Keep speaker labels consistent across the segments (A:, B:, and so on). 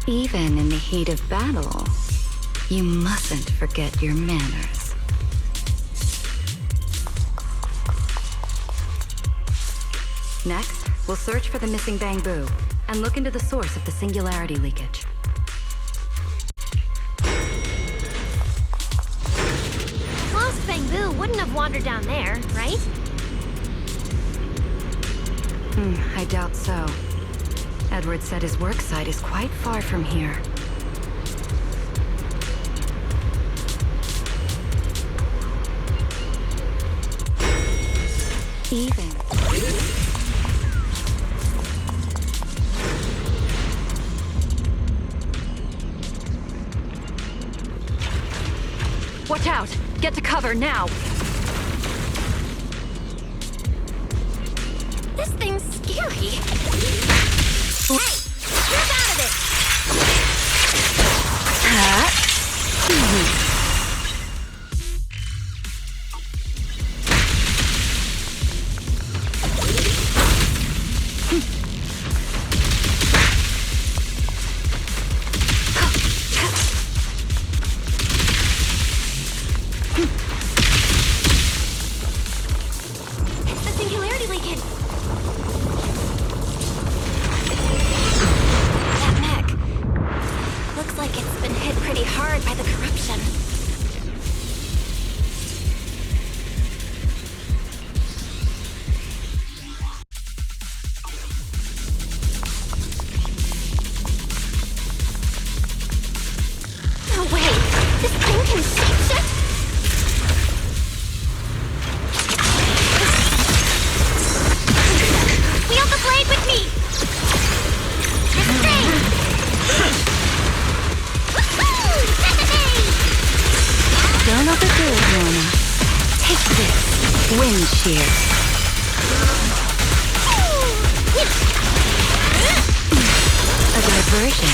A: Even in the heat of battle, you mustn't forget your manners. Next, we'll search for the missing bamboo and look into the source of the singularity leakage.
B: Lost bamboo wouldn't have wandered down there, right?
A: I doubt so. Edward said his work site is quite far from here. Even. Watch out! Get to cover now!
B: This thing's scary. Hey! Snap out of it! It's the singularity leakage. That mech. Looks like it's been hit pretty hard by the corruption. No way! This thing can shapeshift? Wield the blade with me! This thing! Woohoo!
A: Don't overdo it, Norma. Take this. Wind shear. A diversion.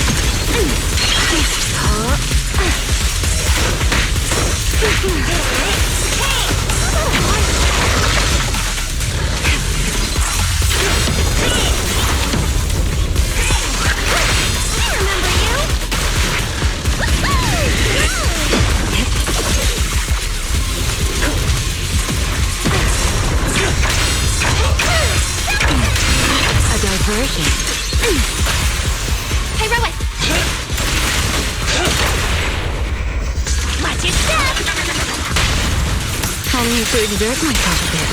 B: I remember you!
A: A diversion.
B: Heroic! Watch your step!
A: I'll need to exert myself a bit.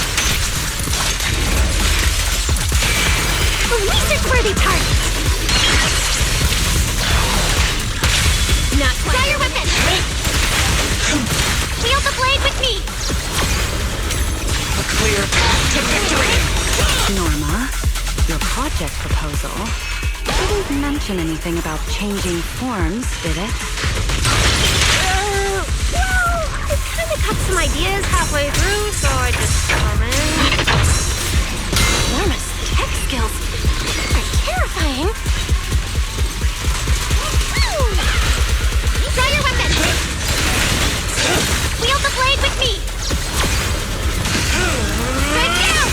B: Research-worthy target! Not quite. Draw your weapon! Wield the blade with me!
C: A clear path to victory!
A: Norma, your project proposal didn't mention anything about changing forms, did it?
B: Well, I kinda got some ideas halfway through, so I just commented. Norma's tech skills are terrifying. Draw your weapon! Wield the blade with me! Strike down!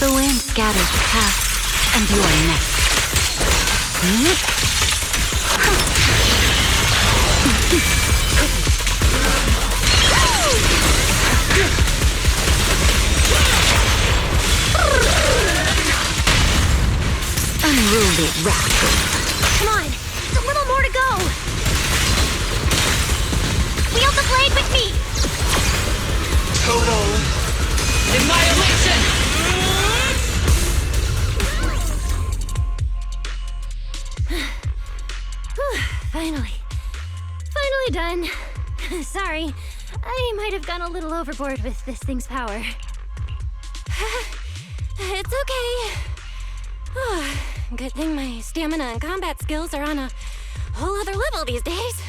A: The wind scatters past, and you are next. Unruly rascal.
B: Come on, there's a little more to go. Wield the blade with me.
C: Total annihilation!
B: Finally done. Sorry, I might have gone a little overboard with this thing's power. It's okay. Good thing my stamina and combat skills are on a whole other level these days.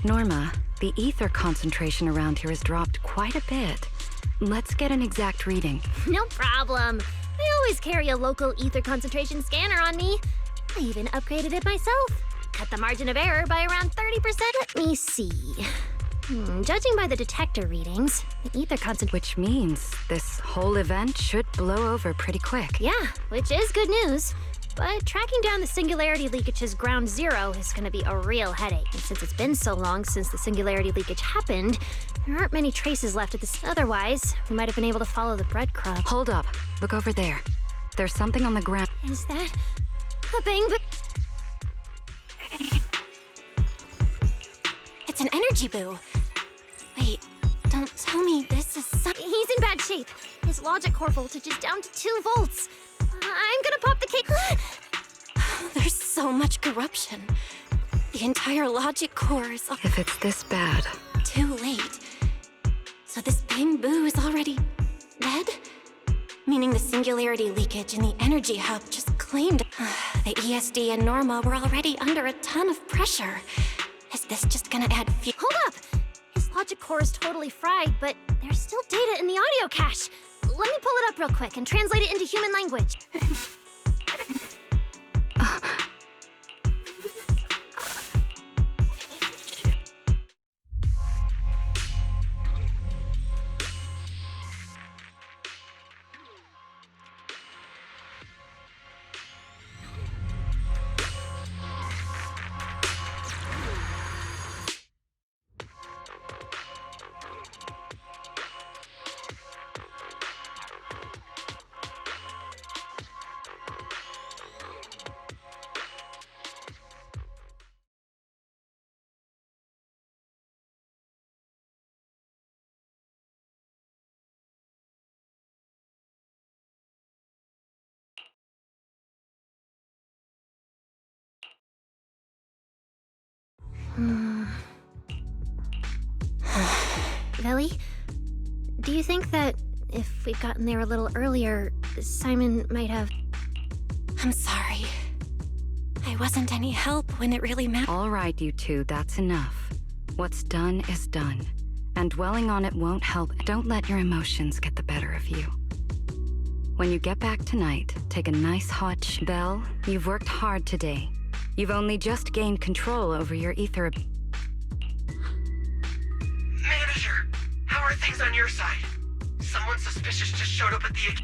A: Norma, the ether concentration around here has dropped quite a bit. Let's get an exact reading.
B: No problem. I always carry a local ether concentration scanner on me. I even upgraded it myself. cut the margin of error by around 30%. Let me see. Judging by the detector readings, the ether concentration...
A: Which means this whole event should blow over pretty quick.
B: Yeah, which is good news. But tracking down the singularity leakage's ground zero is gonna be a real headache. And since it's been so long since the singularity leakage happened, there aren't many traces left of this. Otherwise, we might have been able to follow the breadcrumb.
A: Hold up. Look over there. There's something on the ground.
B: Is that a bang? It's an energy boo. Wait, don't tell me this is some... He's in bad shape. His logic core voltage is down to 2 volts. I'm gonna pop the cake.
D: There's so much corruption. The entire logic core is...
A: If it's this bad...
D: Too late. So this Bang Boo is already dead? Meaning the singularity leakage in the energy hub just claimed... The ESD and Norma were already under a ton of pressure. Is this just gonna add fuel?
B: Hold up! His logic core is totally fried, but there's still data in the audio cache. Let me pull it up real quick and translate it into human language. Velly, do you think that if we'd gotten there a little earlier, Simon might have...
D: I'm sorry. I wasn't any help when it really mattered.
A: All right, you two, that's enough. What's done is done. And dwelling on it won't help. Don't let your emotions get the better of you. When you get back tonight, take a nice hot Belle, you've worked hard today. You've only just gained control over your ether...
E: Manager, how are things on your side? Someone suspicious just showed up at the...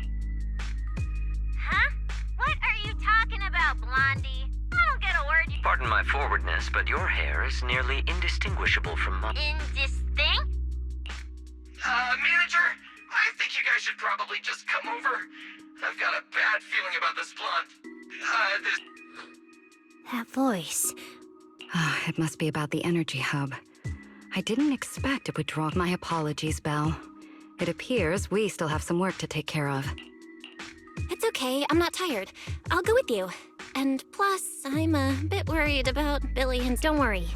B: Huh? What are you talking about, Blondie? I don't get a word.
F: Pardon my forwardness, but your hair is nearly indistinguishable from mine.
B: Indistinct?
E: Manager, I think you guys should probably just come over. I've got a bad feeling about this blonde.
B: That voice.
A: It must be about the energy hub. I didn't expect it would draw... My apologies, Belle. It appears we still have some work to take care of.
D: It's okay, I'm not tired. I'll go with you. And plus, I'm a bit worried about Billy and...
B: Don't worry.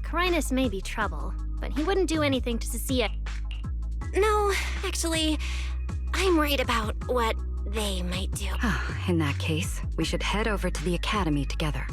B: Carinus may be trouble, but he wouldn't do anything to Cecilia.
D: No, actually, I'm worried about what they might do.
A: In that case, we should head over to the academy together.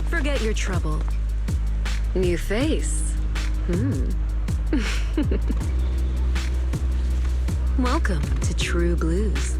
A: Forget your trouble. New face. Welcome to True Blues.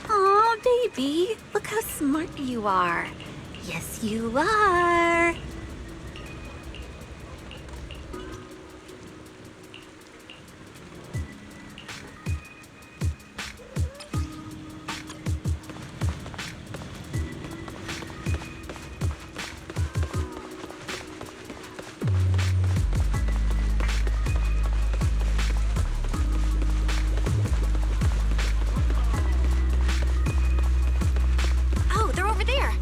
G: Aw, baby, look how smart you are. Yes, you are.
D: Oh, they're over there.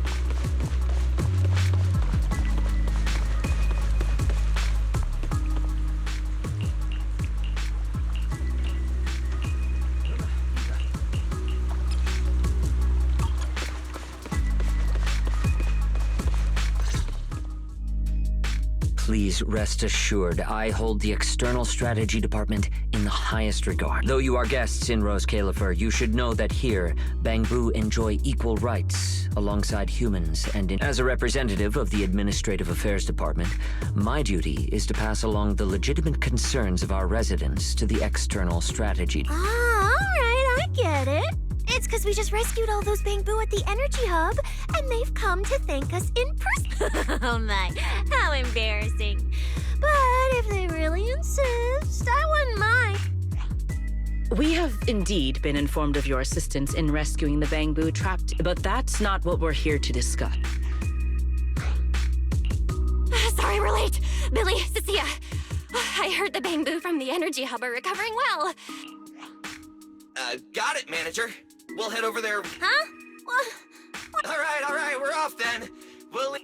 F: Please rest assured, I hold the External Strategy Department in the highest regard. Though you are guests in Rose Califer, you should know that here, Bangbu enjoy equal rights alongside humans, and as a representative of the Administrative Affairs Department, my duty is to pass along the legitimate concerns of our residents to the External Strategy.
B: Ah, alright, I get it. It's because we just rescued all those Bangbu at the Energy Hub, and they've come to thank us in person. Oh my, how embarrassing. But if they really insist, I wouldn't mind.
H: We have indeed been informed of your assistance in rescuing the Bangbu trapped, but that's not what we're here to discuss.
D: Sorry we're late. Billy, Cecilia. I heard the Bangbu from the Energy Hub are recovering well.
E: Got it, manager. We'll head over there.
B: Huh? What?
E: All right, we're off then. We'll...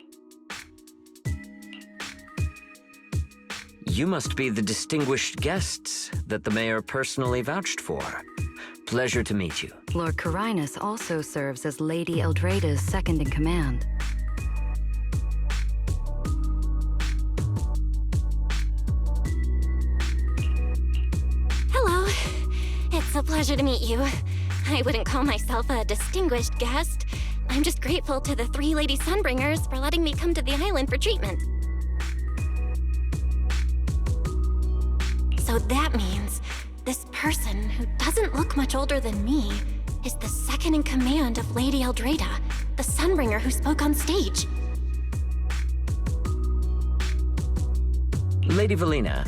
F: You must be the distinguished guests that the mayor personally vouched for. Pleasure to meet you.
A: Lord Carinus also serves as Lady Eldreda's second-in-command.
D: Hello. It's a pleasure to meet you. I wouldn't call myself a distinguished guest. I'm just grateful to the 3 Lady Sunbringers for letting me come to the island for treatment. So that means this person, who doesn't look much older than me, is the second-in-command of Lady Eldreda, the Sunbringer who spoke on stage.
F: Lady Valina,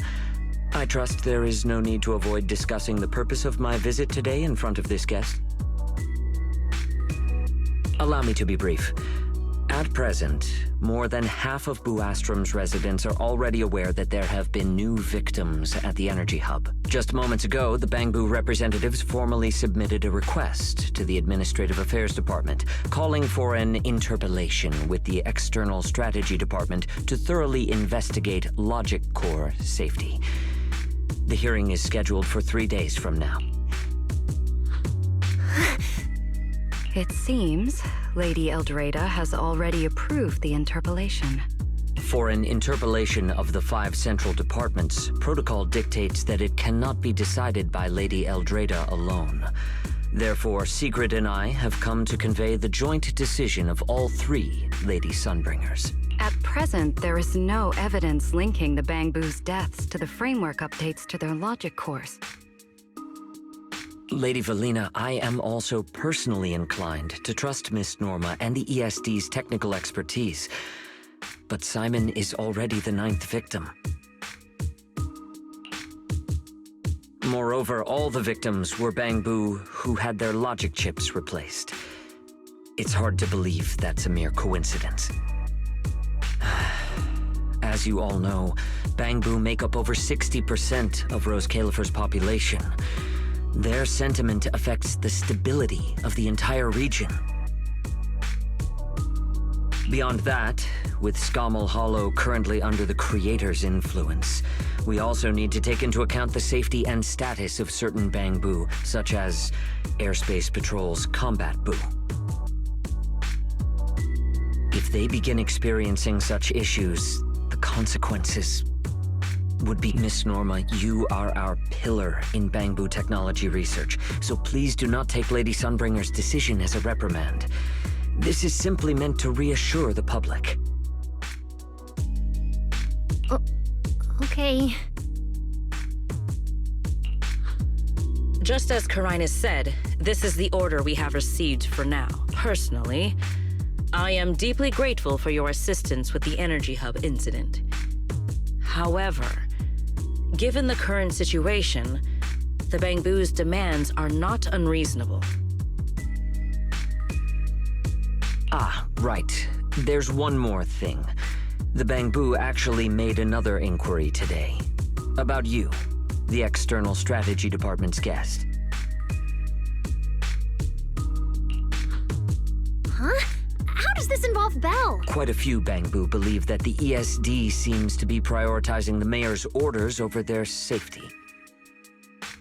F: I trust there is no need to avoid discussing the purpose of my visit today in front of this guest. Allow me to be brief. At present, more than half of Buastrom's residents are already aware that there have been new victims at the Energy Hub. Just moments ago, the Bangbu representatives formally submitted a request to the Administrative Affairs Department, calling for an interpellation with the External Strategy Department to thoroughly investigate Logic Core safety. The hearing is scheduled for 3 days from now.
A: It seems Lady Eldreda has already approved the interpellation.
F: For an interpellation of the 5 central departments, protocol dictates that it cannot be decided by Lady Eldreda alone. Therefore, Sigrid and I have come to convey the joint decision of all 3 Lady Sunbringers.
A: At present, there is no evidence linking the Bangbu's deaths to the framework updates to their logic cores.
F: Lady Valina, I am also personally inclined to trust Miss Norma and the ESD's technical expertise. But Simon is already the 9th victim. Moreover, all the victims were Bangbu who had their logic chips replaced. It's hard to believe that's a mere coincidence. As you all know, Bangbu make up over 60% of Rose Califer's population. Their sentiment affects the stability of the entire region. Beyond that, with Scommel Hollow currently under the Creator's influence, we also need to take into account the safety and status of certain Bangbu, such as Airspace Patrol's Combat Bu. If they begin experiencing such issues, the consequences would be... Miss Norma, you are our pillar in Bangbu technology research, so please do not take Lady Sunbringer's decision as a reprimand. This is simply meant to reassure the public.
B: Okay.
H: Just as Karinus said, this is the order we have received for now. Personally, I am deeply grateful for your assistance with the Energy Hub incident. However, given the current situation, the Bangbu's demands are not unreasonable.
F: Ah, right. There's one more thing. The Bangbu actually made another inquiry today. About you, the External Strategy Department's guest.
B: Huh? How does this involve Belle?
F: Quite a few Bangbu believe that the ESD seems to be prioritizing the mayor's orders over their safety.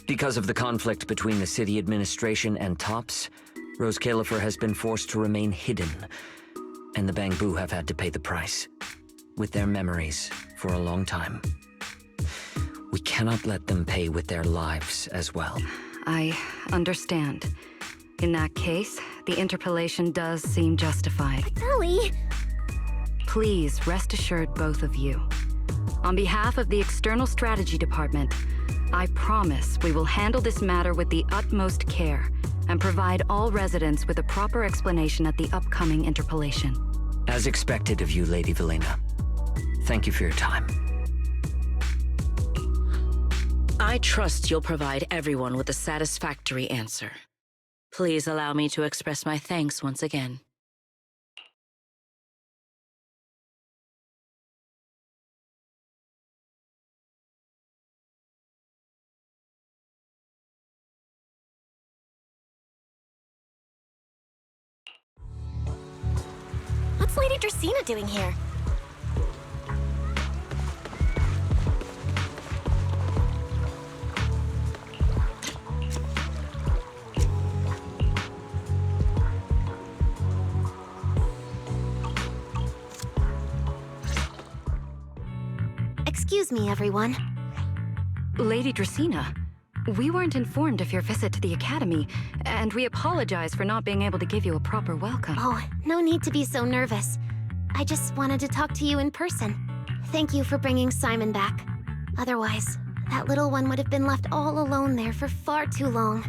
F: Because of the conflict between the city administration and TOPS, Rose Califer has been forced to remain hidden, and the Bangbu have had to pay the price, with their memories for a long time. We cannot let them pay with their lives as well.
A: I understand. In that case, the interpolation does seem justified.
B: Ellie!
A: Please rest assured, both of you. On behalf of the External Strategy Department, I promise we will handle this matter with the utmost care and provide all residents with a proper explanation at the upcoming interpolation.
F: As expected of you, Lady Valina. Thank you for your time.
H: I trust you'll provide everyone with a satisfactory answer. Please allow me to express my thanks once again.
D: What's Lady Dracaena doing here?
B: Excuse me, everyone.
A: Lady Dracaena, we weren't informed of your visit to the Academy, and we apologize for not being able to give you a proper welcome.
B: Oh, no need to be so nervous. I just wanted to talk to you in person. Thank you for bringing Simon back. Otherwise, that little one would have been left all alone there for far too long.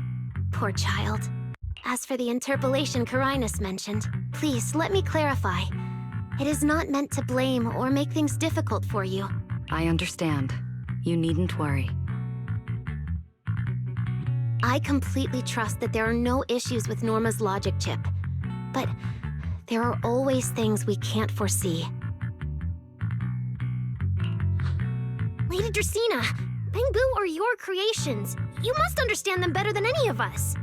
B: Poor child. As for the interpolation Karinus mentioned, please let me clarify. It is not meant to blame or make things difficult for you.
A: I understand. You needn't worry.
B: I completely trust that there are no issues with Norma's logic chip. But there are always things we can't foresee. Lady Dracaena, Bangbu are your creations. You must understand them better than any of us.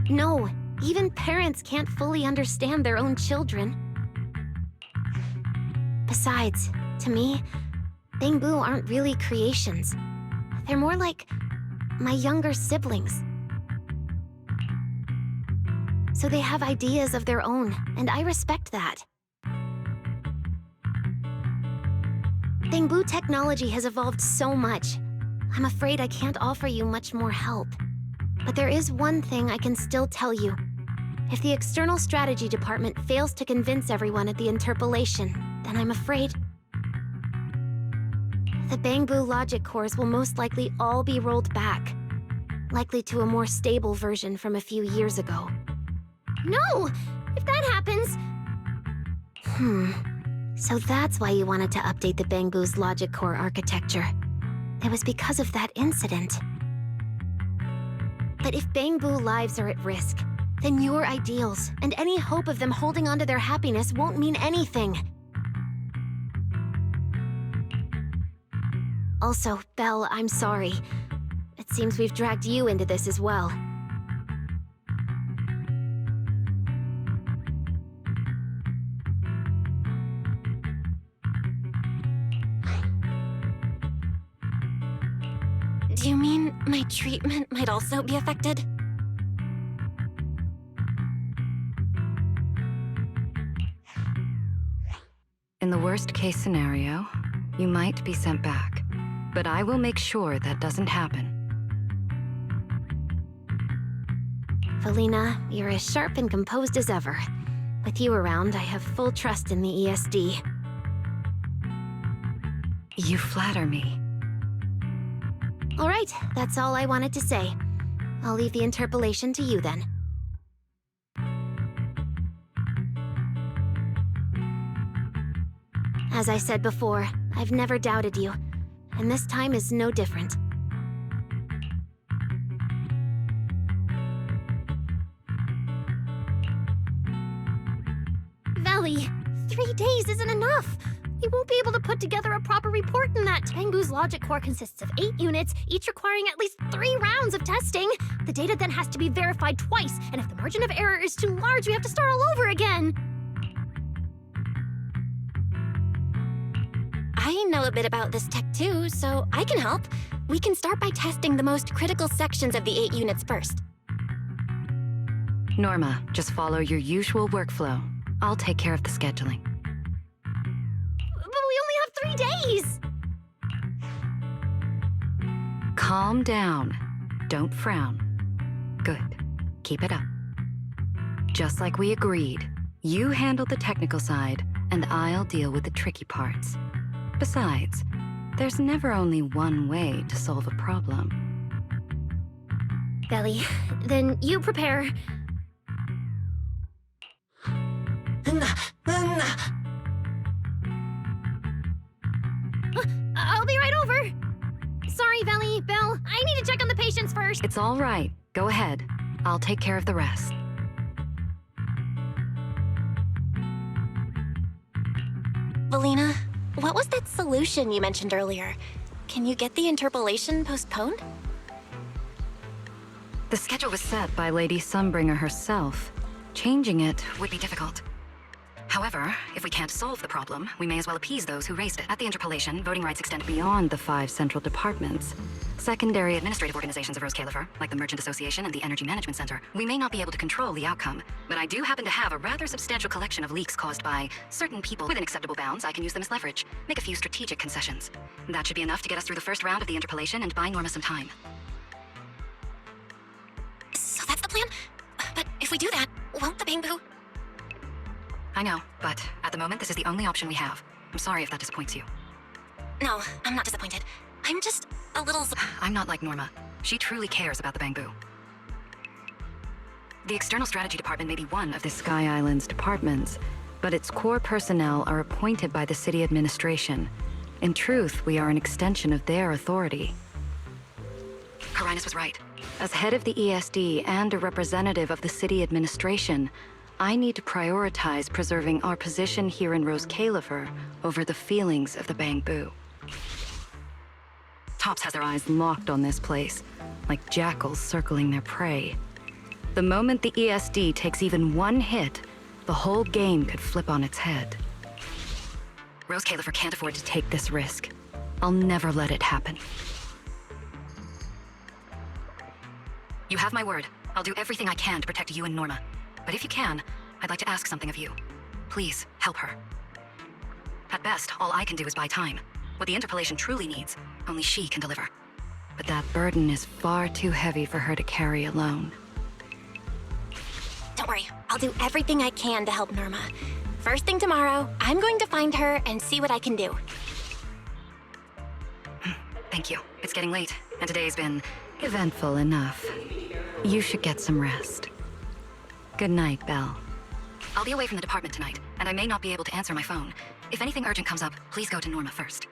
B: No, even parents can't fully understand their own children. Besides, to me, Bangbu aren't really creations. They're more like my younger siblings. So they have ideas of their own, and I respect that. Bangbu technology has evolved so much. I'm afraid I can't offer you much more help. But there is one thing I can still tell you. If the External Strategy Department fails to convince everyone at the interpolation, then I'm afraid the Bangbu logic cores will most likely all be rolled back, likely to a more stable version from a few years ago. No! If that happens... So that's why you wanted to update the Bangbu's logic core architecture. It was because of that incident. But if Bangbu lives are at risk, then your ideals and any hope of them holding onto their happiness won't mean anything. Also, Belle, I'm sorry. It seems we've dragged you into this as well.
D: Do you mean my treatment might also be affected?
A: In the worst case scenario, you might be sent back. But I will make sure that doesn't happen.
B: Felina, you're as sharp and composed as ever. With you around, I have full trust in the ESD.
A: You flatter me.
B: All right, that's all I wanted to say. I'll leave the interpolation to you then. As I said before, I've never doubted you, and this time is no different. Valley, 3 days isn't enough. We won't be able to put together a proper report in that. Bangbu's logic core consists of 8 units, each requiring at least 3 rounds of testing. The data then has to be verified twice, and if the margin of error is too large, we have to start all over again.
D: I know a bit about this tech too, so I can help. We can start by testing the most critical sections of the 8 units first.
A: Norma, just follow your usual workflow. I'll take care of the scheduling.
B: But we only have 3 days!
A: Calm down. Don't frown. Good. Keep it up. Just like we agreed, you handle the technical side, and I'll deal with the tricky parts. Besides, there's never only one way to solve a problem.
B: Belly, then you prepare. I'll be right over. Sorry, Belly, Belle, I need to check on the patients first.
A: It's all right. Go ahead. I'll take care of the rest.
D: Felina, what was that solution you mentioned earlier? Can you get the interpolation postponed?
A: The schedule was set by Lady Sunbringer herself. Changing it would be difficult. However, if we can't solve the problem, we may as well appease those who raised it. At the interpolation, voting rights extend beyond the 5 central departments. Secondary administrative organizations of Rose Califer, like the Merchant Association and the Energy Management Center, we may not be able to control the outcome, but I do happen to have a rather substantial collection of leaks caused by certain people. Within acceptable bounds, I can use them as leverage, make a few strategic concessions. That should be enough to get us through the first round of the interpolation and buy Norma some time.
D: So that's the plan? But if we do that, won't the Bangbu?
A: I know, but at the moment, this is the only option we have. I'm sorry if that disappoints you.
D: No, I'm not disappointed. I'm just a little...
A: I'm not like Norma. She truly cares about the Bangbu. The External Strategy Department may be one of the Sky Island's departments, but its core personnel are appointed by the city administration. In truth, we are an extension of their authority. Carinus was right. As head of the ESD and a representative of the city administration, I need to prioritize preserving our position here in Rose Califer over the feelings of the Bangbu. Tops has their eyes locked on this place, like jackals circling their prey. The moment the ESD takes even one hit, the whole game could flip on its head. Rose Califer can't afford to take this risk. I'll never let it happen. You have my word. I'll do everything I can to protect you and Norma. But if you can, I'd like to ask something of you. Please, help her. At best, all I can do is buy time. What the interpolation truly needs, only she can deliver. But that burden is far too heavy for her to carry alone.
D: Don't worry, I'll do everything I can to help Norma. First thing tomorrow, I'm going to find her and see what I can do.
A: Thank you. It's getting late, and today's been eventful enough. You should get some rest. Good night, Belle. I'll be away from the department tonight, and I may not be able to answer my phone. If anything urgent comes up, please go to Norma first.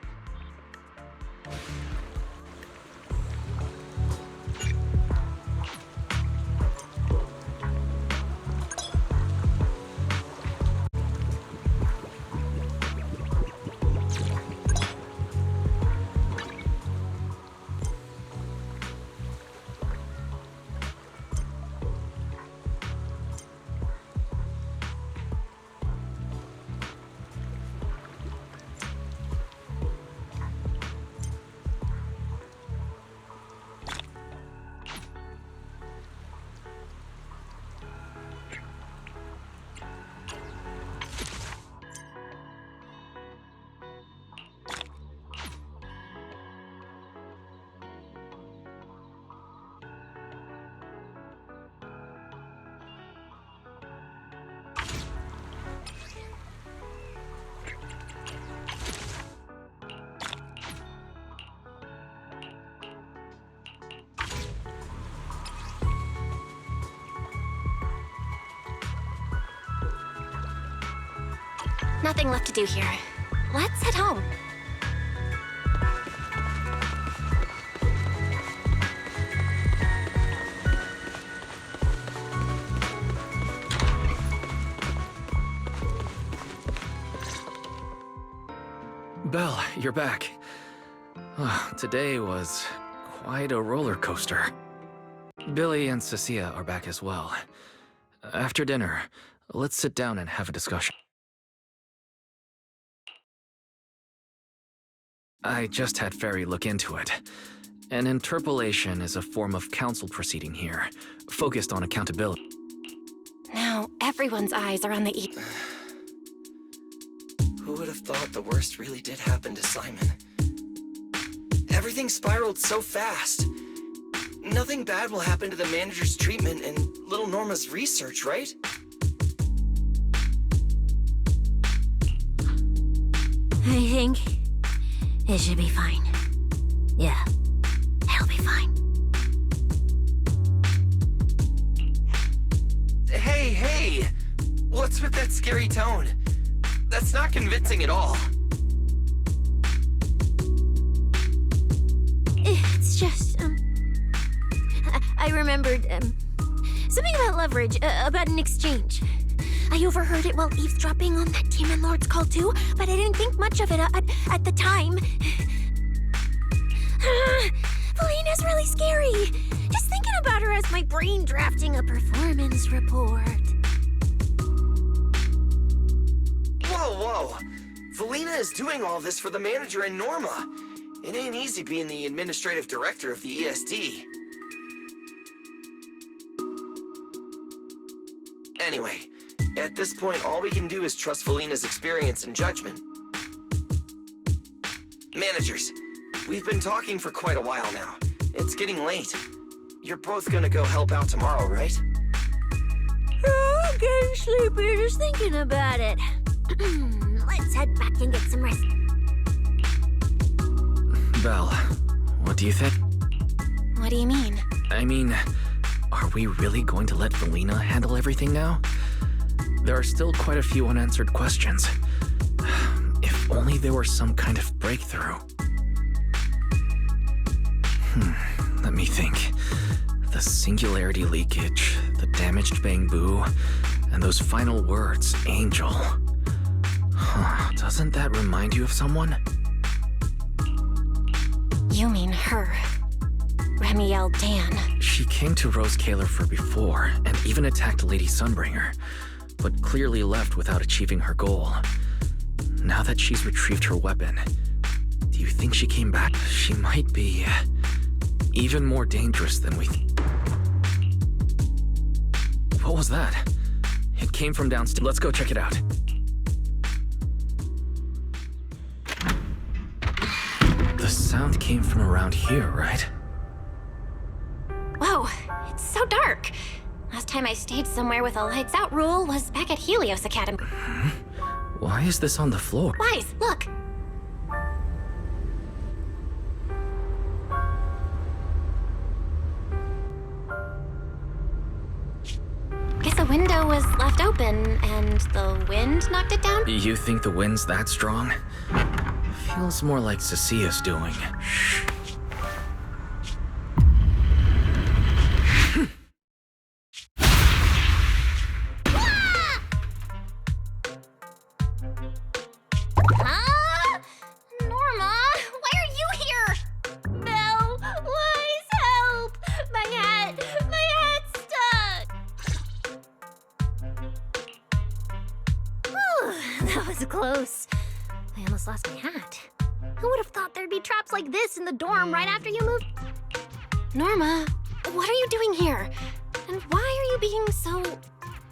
D: Nothing left to do here. Let's head home.
I: Belle, you're back. Today was quite a roller coaster. Billy and Cecilia are back as well. After dinner, let's sit down and have a discussion. I just had Ferry look into it. An interpolation is a form of counsel proceeding here, focused on accountability.
D: Now, everyone's eyes are on the
E: Who would have thought the worst really did happen to Simon? Everything spiraled so fast. Nothing bad will happen to the manager's treatment and little Norma's research, right?
B: I think it should be fine. Yeah, it'll be fine.
E: Hey! What's with that scary tone? That's not convincing at all.
B: It's just, I remembered, something about leverage, about an exchange. I overheard it while eavesdropping on that Demon Lord's call too, but I didn't think much of it at the time. Felina's really scary. Just thinking about her as my brain drafting a performance report.
E: Whoa! Felina is doing all this for the manager and Norma. It ain't easy being the administrative director of the ESD. Anyway, at this point, all we can do is trust Felina's experience and judgment. Managers, we've been talking for quite a while now. It's getting late. You're both gonna go help out tomorrow, right?
B: Oh, I'm getting sleepy just thinking about it. Let's head back and get some rest.
I: Belle, what do you think?
D: What do you mean?
I: I mean, are we really going to let Felina handle everything now? There are still quite a few unanswered questions. If only there were some kind of breakthrough. Let me think. The singularity leakage, the damaged bamboo, and those final words, Angel. Doesn't that remind you of someone?
D: You mean her. Remiel Dan.
I: She came to Rose Kalerfer before, and even attacked Lady Sunbringer, but clearly left without achieving her goal. Now that she's retrieved her weapon, do you think she came back? She might be even more dangerous than we What was that? It came from downstairs. Let's go check it out. The sound came from around here, right?
D: Whoa, it's so dark. Last time I stayed somewhere with a lights out rule was back at Helios Academy.
I: Why is this on the floor?
D: Wise, look. Guess a window was left open and the wind knocked it down?
I: You think the wind's that strong? Feels more like Cecilia's doing. Shh.
B: Norma, why are you here? Belle, Wise, help! My hat's stuck! Whew, that was close. I almost lost my hat. Who would have thought there'd be traps like this in the dorm right after you moved?
D: Norma, what are you doing here? And why are you being so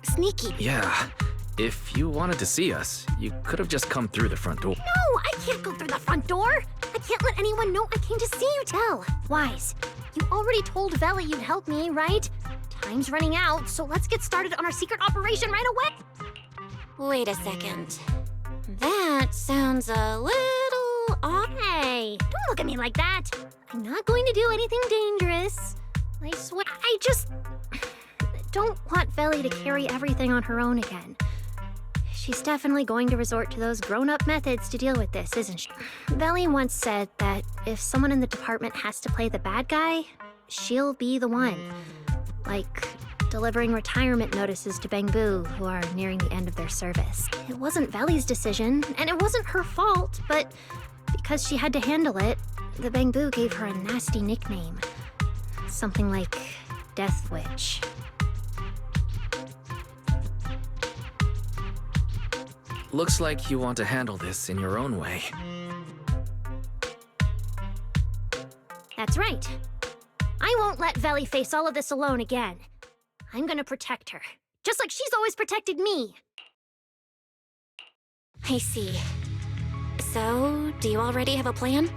D: sneaky?
I: Yeah, if you wanted to see us, you could have just come through the front door.
B: No, I can't go through the front door. I can't let anyone know I came to see you. Tell. Wise, you already told Vela you'd help me, right? Time's running out, so let's get started on our secret operation right away.
D: Wait a second. That sounds a little off.
B: Hey, don't look at me like that. I'm not going to do anything dangerous. I swear. I just don't want Veli to carry everything on her own again. she's definitely going to resort to those grown-up methods to deal with this, isn't she? Belly once said that if someone in the department has to play the bad guy, she'll be the one. Like delivering retirement notices to Bangbu, who are nearing the end of their service. It wasn't Valley's decision, and it wasn't her fault, but because she had to handle it, the Bangbu gave her a nasty nickname. Something like Death Witch.
I: Looks like you want to handle this in your own way.
B: That's right. I won't let Veli face all of this alone again. I'm gonna protect her, just like she's always protected me.
D: I see. So, do you already have a plan?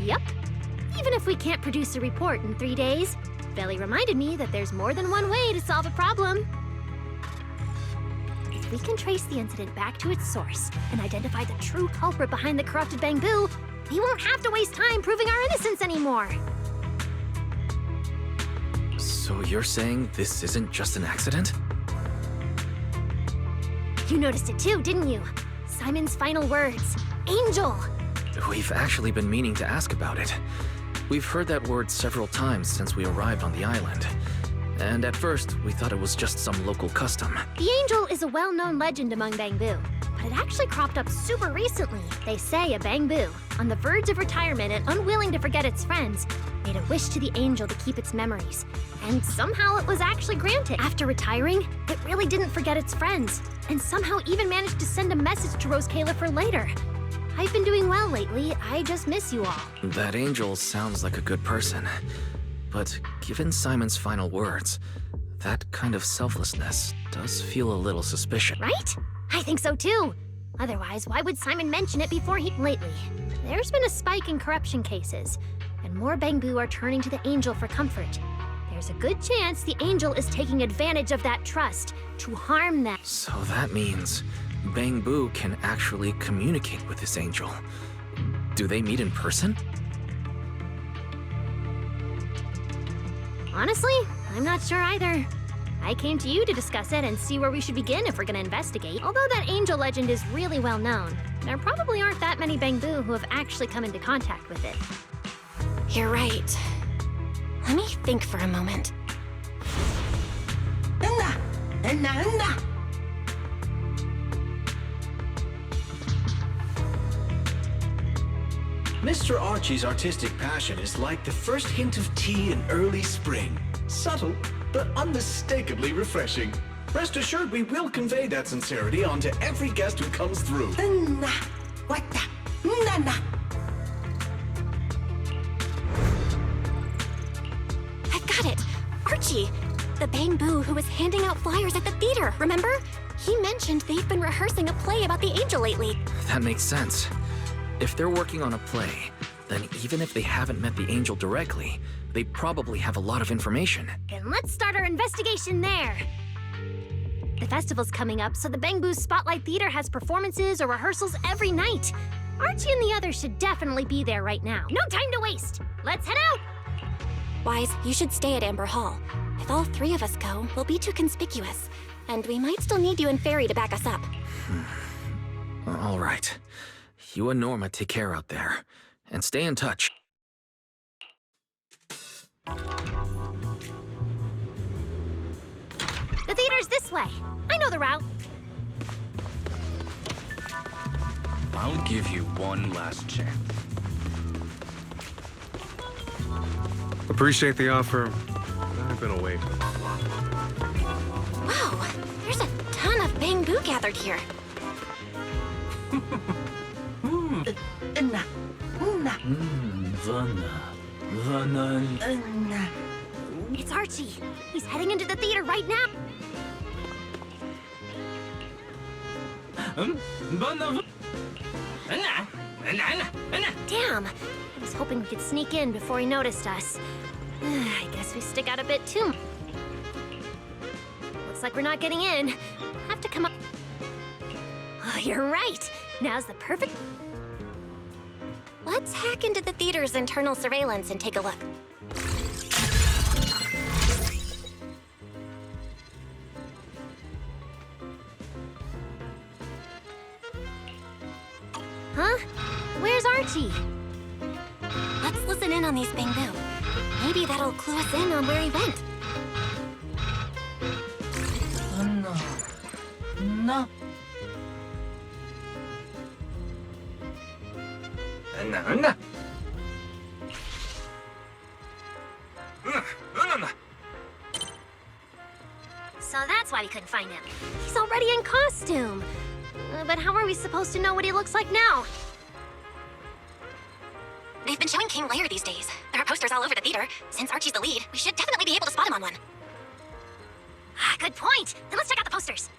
B: Yep. Even if we can't produce a report in 3 days, Veli reminded me that there's more than one way to solve a problem. If we can trace the incident back to its source and identify the true culprit behind the corrupted Bangbu, we won't have to waste time proving our innocence anymore.
I: So you're saying this isn't just an accident?
B: You noticed it too, didn't you? Simon's final words. Angel!
I: We've actually been meaning to ask about it. We've heard that word several times since we arrived on the island. And at first, we thought it was just some local custom.
B: The Angel is a well-known legend among Bangbu, but it actually cropped up super recently. They say a Bangbu, on the verge of retirement and unwilling to forget its friends, made a wish to the Angel to keep its memories. And somehow it was actually granted. After retiring, it really didn't forget its friends, and somehow even managed to send a message to Rose Kayla for later. I've been doing well lately, I just miss you all.
I: That Angel sounds like a good person. But given Simon's final words, that kind of selflessness does feel a little suspicious.
B: Right? I think so too. Otherwise, why would Simon mention it before he... Lately, there's been a spike in corruption cases, and more Bangbu are turning to the Angel for comfort. There's a good chance the Angel is taking advantage of that trust to harm them.
I: So that means Bangbu can actually communicate with this Angel. Do they meet in person?
B: Honestly, I'm not sure either. I came to you to discuss it and see where we should begin if we're gonna investigate. Although that Angel legend is really well known, there probably aren't that many Bangbu who have actually come into contact with it.
D: You're right. Let me think for a moment.
J: Mr. Archie's artistic passion is like the first hint of tea in early spring. Subtle, but unmistakably refreshing. Rest assured we will convey that sincerity onto every guest who comes through.
D: I've got it! Archie! The Bangbu who was handing out flyers at the theater, remember? He mentioned they've been rehearsing a play about the Angel lately.
I: That makes sense. If they're working on a play, then even if they haven't met the Angel directly, they probably have a lot of information.
B: Then let's start our investigation there. The festival's coming up, so the Bangbu's Spotlight Theater has performances or rehearsals every night. Archie and the others should definitely be there right now. No time to waste! Let's head out!
D: Wise, you should stay at Amber Hall. If all three of us go, we'll be too conspicuous. And we might still need you and Fairy to back us up.
I: All right. You and Norma take care out there. And stay in touch.
B: The theater's this way. I know the route.
K: I'll give you one last chance.
L: Appreciate the offer. I've been away.
D: Wow, there's a ton of Bangbu gathered here.
B: It's Archie. He's heading into the theater right now. Damn. I was hoping we could sneak in before he noticed us. I guess we stick out a bit too. Looks like we're not getting in. Have to come up. Oh, you're right. Now's the perfect...
D: Let's hack into the theater's internal surveillance and take a look.
B: Huh? Where's Archie?
D: Let's listen in on these bamboo. Maybe that'll clue us in on where he went.
E: No. No.
B: So that's why we couldn't find him. He's already in costume. But how are we supposed to know what he looks like now?
D: They've been showing King Lear these days. There are posters all over the theater. Since Archie's the lead, we should definitely be able to spot him on one.
B: Good point. Then let's check out the posters.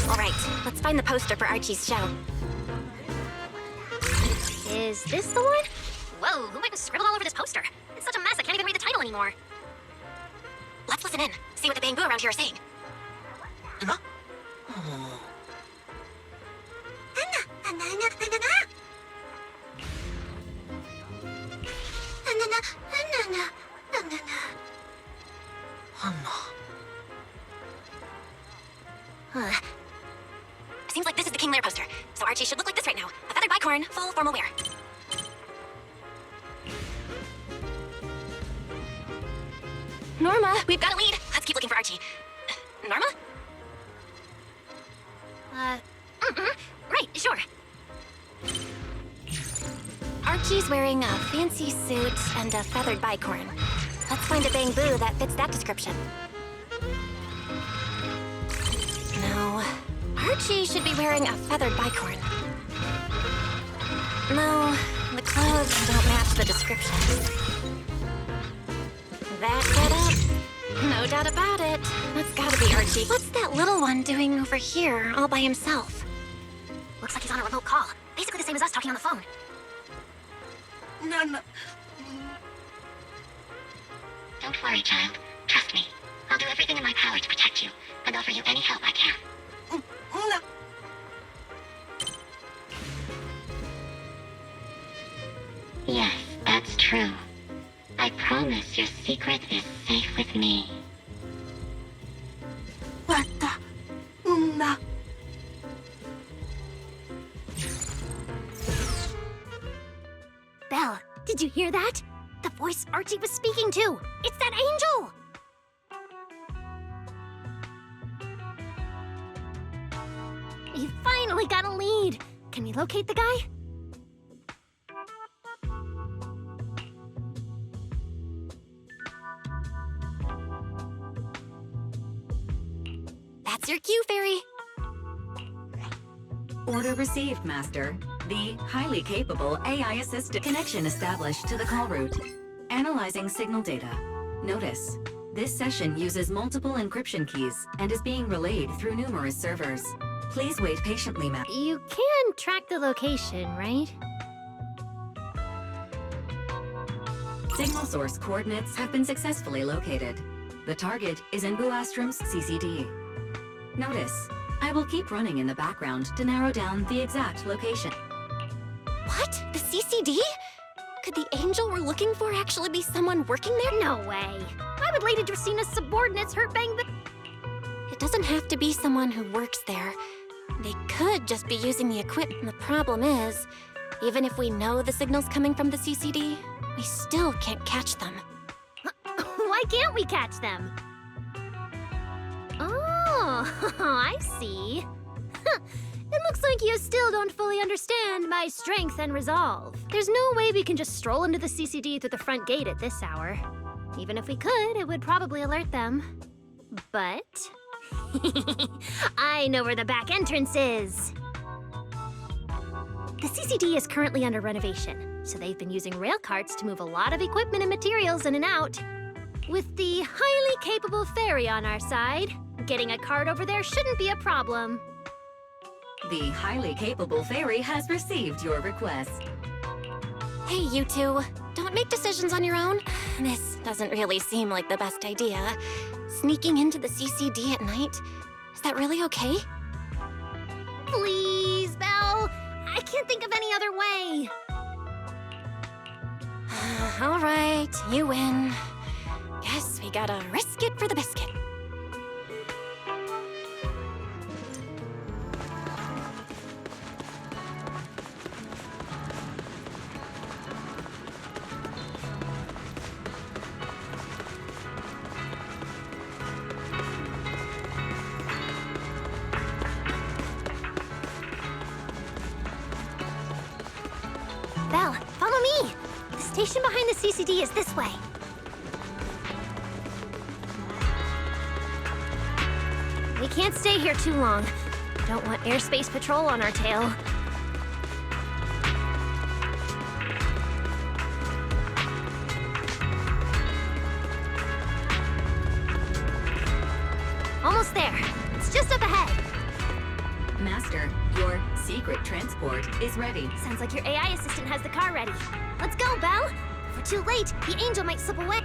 D: All right, let's find the poster for Archie's show.
B: Is this the one? Whoa, who went and scribbled all over this poster? It's such a mess, I can't even read the title anymore.
D: Let's listen in, see what the bamboo around here are saying. Huh? Seems like this is the King Lear poster, so Archie should look like this right now. A feathered bicorn, full formal wear. Norma, we've got a lead. Let's keep looking for Archie. Norma?
B: Right, sure.
D: Archie's wearing a fancy suit and a feathered bicorn. Let's find a bamboo that fits that description. No, Archie should be wearing a feathered bicorn. No, the clothes don't match the description. That getup? No doubt about it. That's gotta be Archie. What's that little one doing over here, all by himself?
B: Looks like he's on a remote call. Basically the same as us talking on the phone.
D: No.
M: Don't worry, child. Trust me. I'll do everything in my power to protect you, and offer you any help I can.
D: No.
M: Yes, that's true. I promise your secret is safe with me.
D: What the? No.
B: Belle, did you hear that? The voice Archie was speaking to! It's that angel! You finally got a lead! Can we locate the guy?
D: That's your cue, Fairy.
N: Order received, Master. The highly capable AI-assisted connection established to the call route. Analyzing signal data. Notice, this session uses multiple encryption keys and is being relayed through numerous servers. Please wait patiently, ma'am.
B: You can track the location, right?
N: Signal source coordinates have been successfully located. The target is in Buastrom's CCD. Notice, I will keep running in the background to narrow down the exact location.
D: What? The CCD? Could the angel we're looking for actually be someone working there?
B: No way. Why would Lady Dracina's subordinates hurt Bang Bang?
D: It doesn't have to be someone who works there. They could just be using the equipment. The problem is, even if we know the signal's coming from the CCD, we still can't catch them.
B: Why can't we catch them? Oh, I see. It looks like you still don't fully understand my strength and resolve. There's no way we can just stroll into the CCD through the front gate at this hour. Even if we could, it would probably alert them. But I know where the back entrance is. The CCD is currently under renovation, so they've been using rail carts to move a lot of equipment and materials in and out. With the highly capable fairy on our side, getting a cart over there shouldn't be a problem.
N: The highly capable fairy has received your request.
D: Hey, you two. Don't make decisions on your own. This doesn't really seem like the best idea. Sneaking into the CCD at night? Is that really okay?
B: Please, Belle. I can't think of any other way.
D: All right, you win. Guess we gotta risk it for the biscuit.
B: location behind the CCD is this way. We can't stay here too long. Don't want airspace patrol on our tail. Almost there. It's just up ahead.
N: Master, your secret transport is ready.
B: Sounds like your AI assistant has the car ready. Let's go, Belle. If we're too late, the angel might slip away.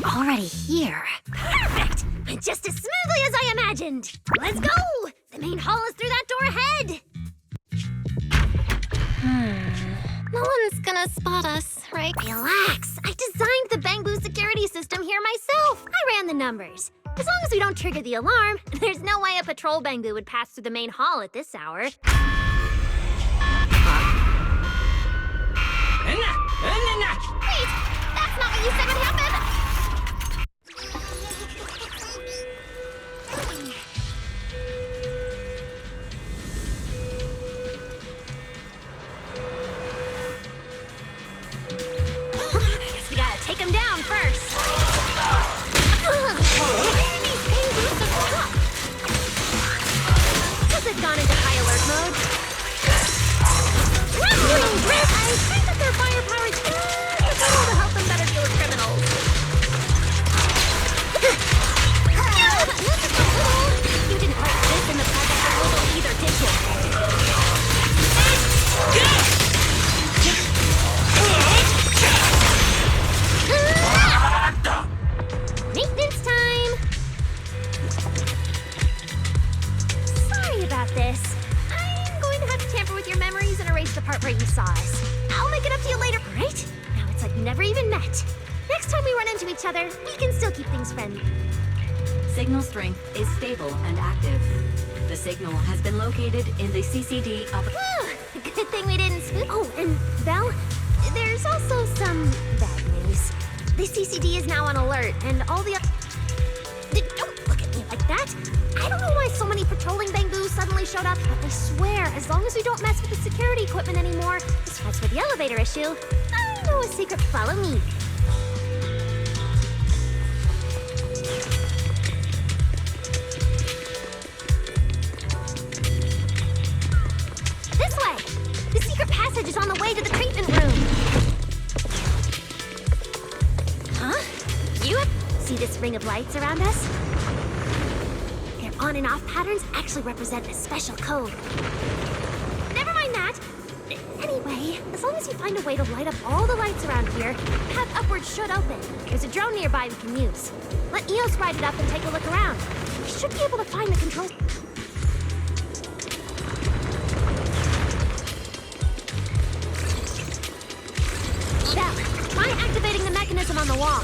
B: Already here. Perfect! Just as smoothly as I imagined. Let's go! The main hall is through that door ahead.
D: No one's gonna spot us, right?
B: Relax. I designed the Bangbu security system here myself. I ran the numbers. As long as we don't trigger the alarm, there's no way a patrol Bangbu would pass through the main hall at this hour.
C: Wait!
B: That's not what you said would happen! Guess we gotta take him down first. Has it gone into high alert mode? I think that their firepower is good to help them better deal with criminals. You didn't write this in the project proposal either, did you? Maintenance time! Sorry about this. I'm going to have to tamper with your memories and erase the part where you saw us. I'll make it up to you later, right? Now it's like we never even met. Next time we run into each other, we can still keep things friendly.
N: Signal strength is stable and active. The signal has been located in the CCD of...
B: Good thing we didn't spook. Oh, and Belle, there's also some bad news. The CCD is now on alert, and all the... Don't look at me like that. I don't know why so many patrolling Bangboos suddenly showed up, but I swear, as long as we don't mess with the security equipment anymore, as for the elevator issue, I know a secret. Follow me. This way! The secret passage is on the way to the treatment room. Huh? You see this ring of lights around us? Their on and off patterns actually represent a special code. Never mind that. Anyway, as long as you find a way to light up all the lights around here, the path upwards should open. There's a drone nearby we can use. Let Eos ride it up and take a look around. We should be able to find the controls. Now, try activating the mechanism on the wall.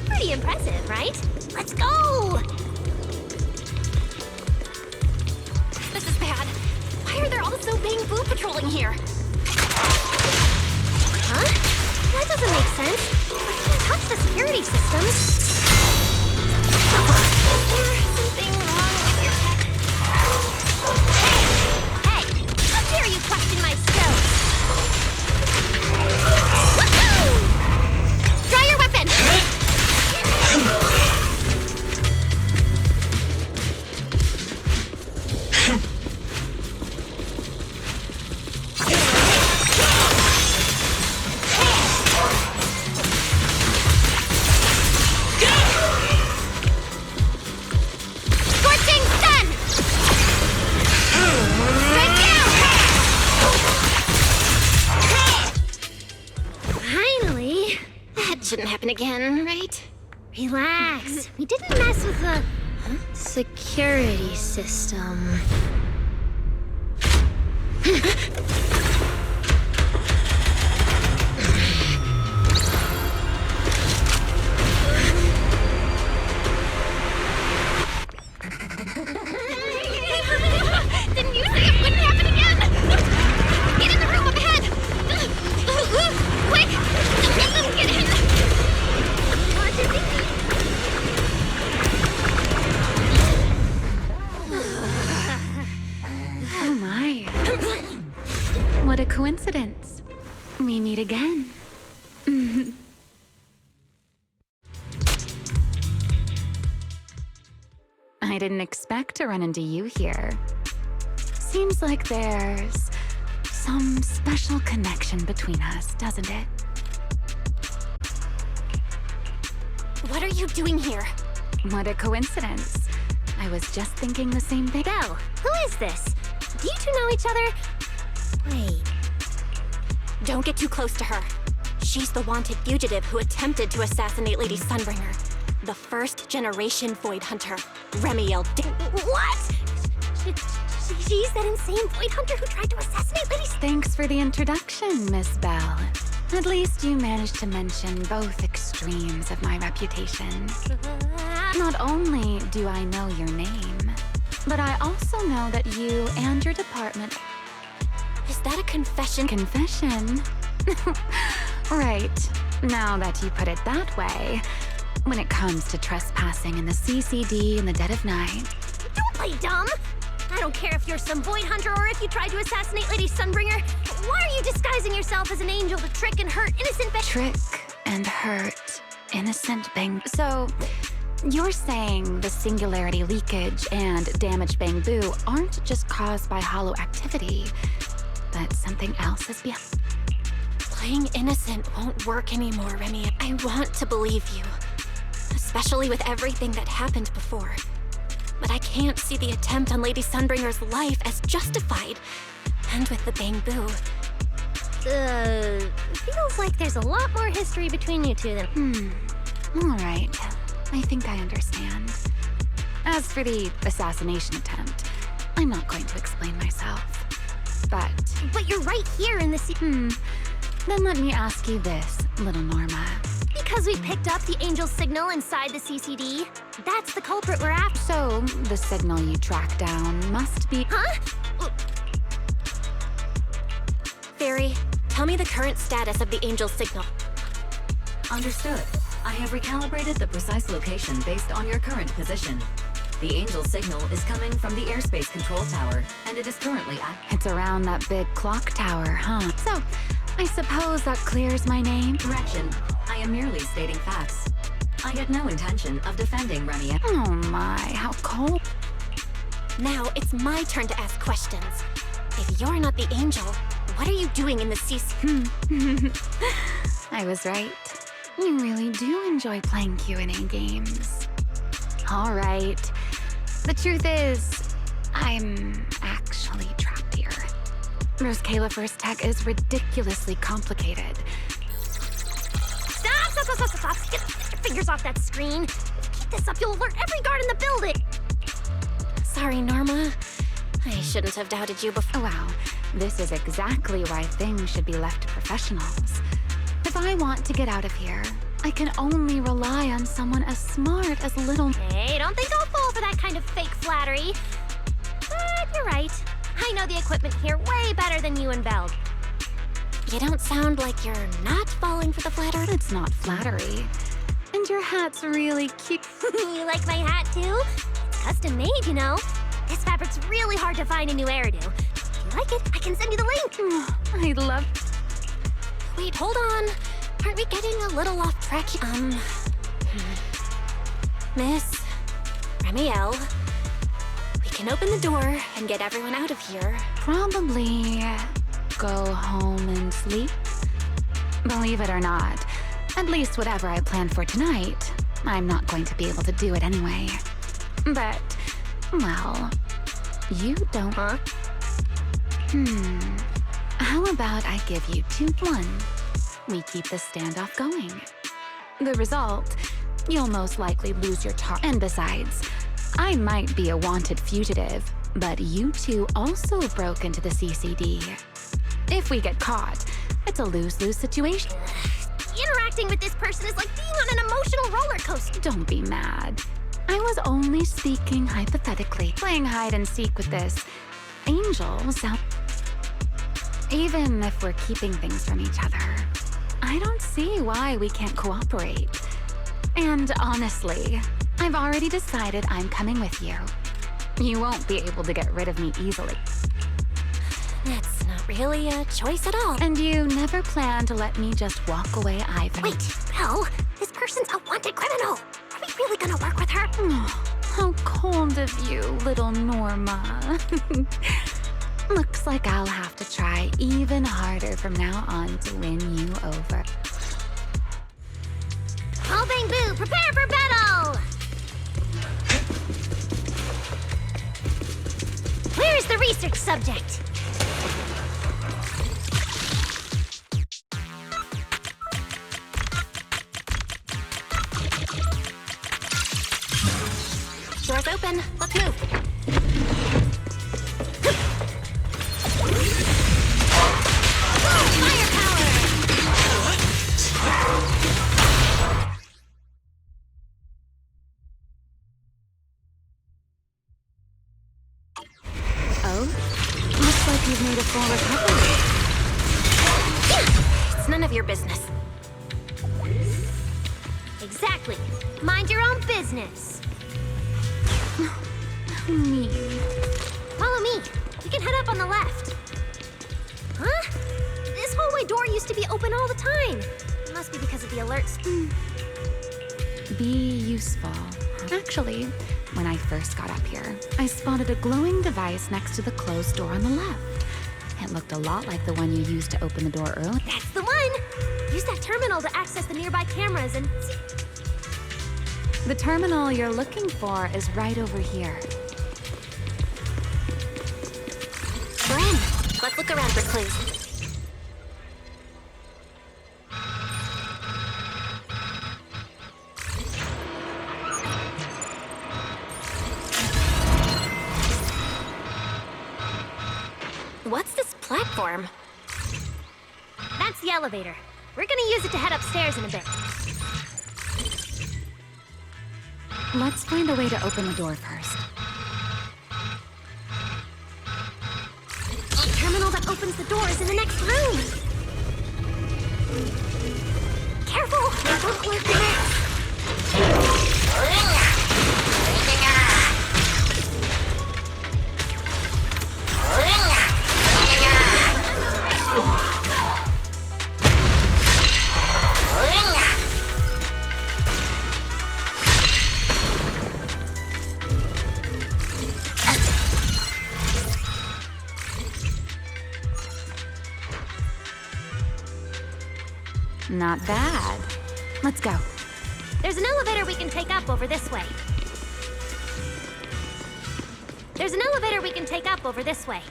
B: Pretty impressive, right? Let's go!
D: This is bad. Why are there also Bangbu patrolling here?
B: Huh? That doesn't make sense. We can't touch the security systems. Is there something wrong with your tech? Hey!
D: again, right?
B: Relax. We didn't mess with the security system.
D: Didn't you say it wouldn't happen again? Get in the room up ahead! Quick! Get in!
A: Oh my. What a coincidence. We meet again. I didn't expect to run into you here. Seems like there's some special connection between us, doesn't it?
D: What are you doing here?
A: What a coincidence. I was just thinking the same thing.
B: Belle, who is this? Do you two know each other? Wait.
D: Don't get too close to her. She's the wanted fugitive who attempted to assassinate Lady Sunbringer. The first generation Void Hunter, Remiel.
B: What? She's that insane Void Hunter who tried to assassinate Lady...
A: Thanks for the introduction, Miss Belle. At least you managed to mention both extremes of my reputation. Not only do I know your name, but I also know that you and your department...
D: Is that a confession?
A: Confession? Right. Now that you put it that way, when it comes to trespassing in the CCD in the dead of night...
B: Don't play dumb! I don't care if you're some Void Hunter or if you tried to assassinate Lady Sunbringer. Why are you disguising yourself as an angel to trick and hurt innocent
A: Trick and hurt innocent Bang... So, you're saying the singularity leakage and damaged Bang-Boo aren't just caused by hollow activity, but something else is behind...
D: Playing innocent won't work anymore, Remy. I want to believe you. Especially with everything that happened before. But I can't see the attempt on Lady Sunbringer's life as justified. And with the Bang-Boo.
B: Feels like there's a lot more history between you two than...
A: All right. I think I understand. As for the assassination attempt, I'm not going to explain myself. But
B: you're right here in the
A: Then let me ask you this, little Norma.
B: Because we picked up the angel signal inside the CCD, that's the culprit we're after.
A: So, the signal you tracked down must be...
B: Huh?
D: Fairy, tell me the current status of the angel signal.
N: Understood. I have recalibrated the precise location based on your current position. The angel signal is coming from the airspace control tower, and it is currently active.
A: It's around that big clock tower, huh? So, I suppose that clears my name?
N: Correction. I am merely stating facts. I had no intention of defending Remy.
A: Oh my, how cold.
D: Now it's my turn to ask questions. If you're not the angel, what are you doing in the CC?
A: I was right. You really do enjoy playing Q&A games. All right. The truth is, I'm actually trapped here. Rose Kalifer's tech is ridiculously complicated.
B: Stop! Get your fingers off that screen. Keep this up, you'll alert every guard in the building.
D: Sorry, Norma. I shouldn't have doubted you before.
A: Wow, this is exactly why things should be left to professionals. If I want to get out of here, I can only rely on someone as smart as little...
B: Hey, don't think I'll fall for that kind of fake flattery. But you're right. I know the equipment here way better than you and Belle.
D: You don't sound like you're not falling for the flattery.
A: It's not flattery. And your hat's really cute.
B: You like my hat, too? It's custom made, you know. This fabric's really hard to find a new hairdo. If you like it, I can send you the link.
A: I'd love...
D: Wait, hold on. Aren't we getting a little off track? Miss Remiel, we can open the door and get everyone out of here.
A: Probably go home and sleep. Believe it or not, at least whatever I planned for tonight, I'm not going to be able to do it anyway. But, well, you don't...
B: Huh?
A: How about I give you 2-1? We keep the standoff going. The result? You'll most likely lose your tar. And besides, I might be a wanted fugitive, but you two also broke into the CCD. If we get caught, it's a lose-lose situation.
B: Interacting with this person is like being on an emotional roller coaster.
A: Don't be mad. I was only speaking hypothetically. Playing hide and seek with this angel sound. Even if we're keeping things from each other, I don't see why we can't cooperate. And honestly, I've already decided I'm coming with you. You won't be able to get rid of me easily.
B: That's not really a choice at all.
A: And you never plan to let me just walk away either.
B: Wait, Belle, this person's a wanted criminal. Are we really gonna work with her?
A: Oh, how cold of you, little Norma. Looks like I'll have to try even harder from now on to win you over.
B: All Bang Boo, prepare for battle! Where is the research subject?
D: Doors open. Let's move.
A: Oh? Looks like you've made a full recovery.
D: It's none of your business.
B: Exactly. Mind your own business.
A: Me.
B: Follow me. We can head up on the left. Huh? This hallway door used to be open all the time. It must be because of the alerts.
A: Be useful. Actually, when I first got up here, I spotted a glowing device next to the closed door on the left. It looked a lot like the one you used to open the door earlier.
B: That's the one! Use that terminal to access the nearby cameras and...
A: The terminal you're looking for is right over here.
D: We're in. Let's look around for clues. What's this platform?
B: That's the elevator. We're gonna use it to head upstairs in a bit.
A: Let's find a way to open the door first.
B: The terminal that opens the door is in the next room. Careful! Don't close the door.
A: Not bad. Let's go.
B: There's an elevator we can take up over this way. There's an elevator we can take up over this way.